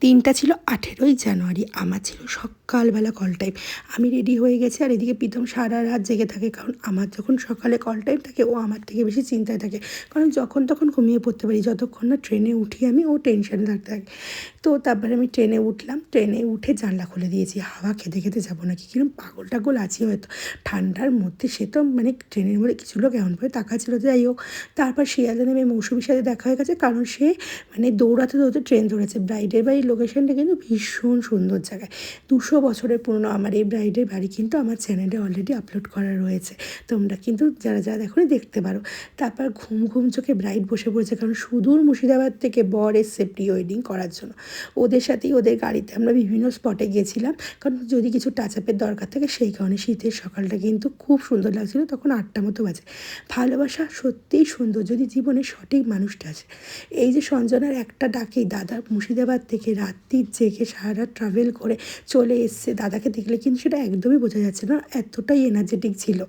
দিনটা ছিল 18ই জানুয়ারি। আমার ছিল সকালবেলা কল টাইম। আমি রেডি হয়ে গেছি, আর এদিকে প্রীতম সারা রাত জেগে থাকে, কারণ আমার যখন সকালে কল টাইম থাকে ও আমার থেকে বেশি চিন্তায় থাকে, কারণ যখন তখন ঘুমিয়ে পড়তে পারি, যতক্ষণ না ট্রেনে উঠি আমি ও টেনশানে থাকতে থাকে। তো তারপরে আমি ট্রেনে উঠলাম, ট্রেনে উঠে জানলা খুলে দিয়েছি, হাওয়া খেতে খেতে যাবো নাকি, কিরকম পাগল টাগল আছি হয়তো ঠান্ডার মধ্যে। সে তো মানে ট্রেনের মধ্যে কিছু লোক এমন করে তাকাচ্ছিল, যাই হোক। তারপর শিয়ালদা নেমে মৌসুমীর সাথে দেখা হয়ে গেছে, কারণ সে মানে দৌড়াতে দৌড়াতে ট্রেন ধরেছে। ব্রাইডের বাড়ির লোকেশনটা কিন্তু ভীষণ সুন্দর জায়গায়, 200 বছরের পুরনো আমার এই ব্রাইডের বাড়ি কিন্তু আমার চ্যানেলে অলরেডি আপলোড করা রয়েছে, তোমরা কিন্তু যারা যারা দেখো দেখতে পারো। তারপর ঘুম ঘুম চোখে ব্রাইড বসে পড়েছে, কারণ সুদূর মুর্শিদাবাদ থেকে বর এসছে প্রি ওয়েডিং করার জন্য। ওদের সাথেই ওদের গাড়িতে আমরা বিভিন্ন স্পটে গেছিলাম, কারণ যদি কিছু টাচ আপের দরকার থাকে সেই কারণে। শীতের সকালটা কিন্তু খুব সুন্দর লাগছিল, তখন 8টা মতো বাজে। ভালোবাসা সত্যিই সুন্দর যদি জীবনে সঠিক মানুষটা আছে। এই যে সঞ্জনার একটা ডাকেই দাদা মুর্শিদাবাদ থেকে রাত্রির জেগে সারা রাত ট্রাভেল করে চলে এসছে, দাদাকে দেখলে কিন্তু সেটা একদমই বোঝা যাচ্ছে না, এতটাই এনার্জেটিক ছিল।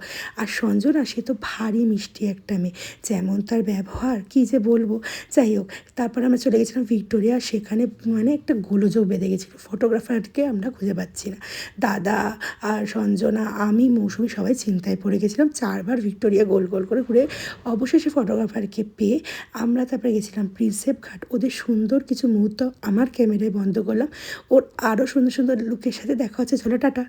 আর সঞ্জনা সে তো ভারী মিষ্টি একটা মেয়ে, যেমন তার ব্যবহার কী যে বলবো। যাই হোক, তারপর আমরা চলে গেছিলাম ভিক্টোরিয়া, সেখানে মানে একটা গোলযোগ বেঁধে গেছিলো, ফটোগ্রাফারকে আমরা খুঁজে পাচ্ছি না। দাদা আর সঞ্জনা, আমি, মৌসুমি সবাই চিন্তায় পড়ে গেছিলাম। 4বার ভিক্টোরিয়া গোল গোল করে ঘুরে অবশেষে ফটোগ্রাফারকে পেয়ে আমরা তারপরে গেছিলাম প্রিন্সেপ ঘাট। ওদের সুন্দর কিছু মুহূর্ত আমার ক্যামেরায় বন্ধ করলাম। ওর আরও সুন্দর সুন্দর লুকের সাথে দেখা হচ্ছে, চলো টাটা।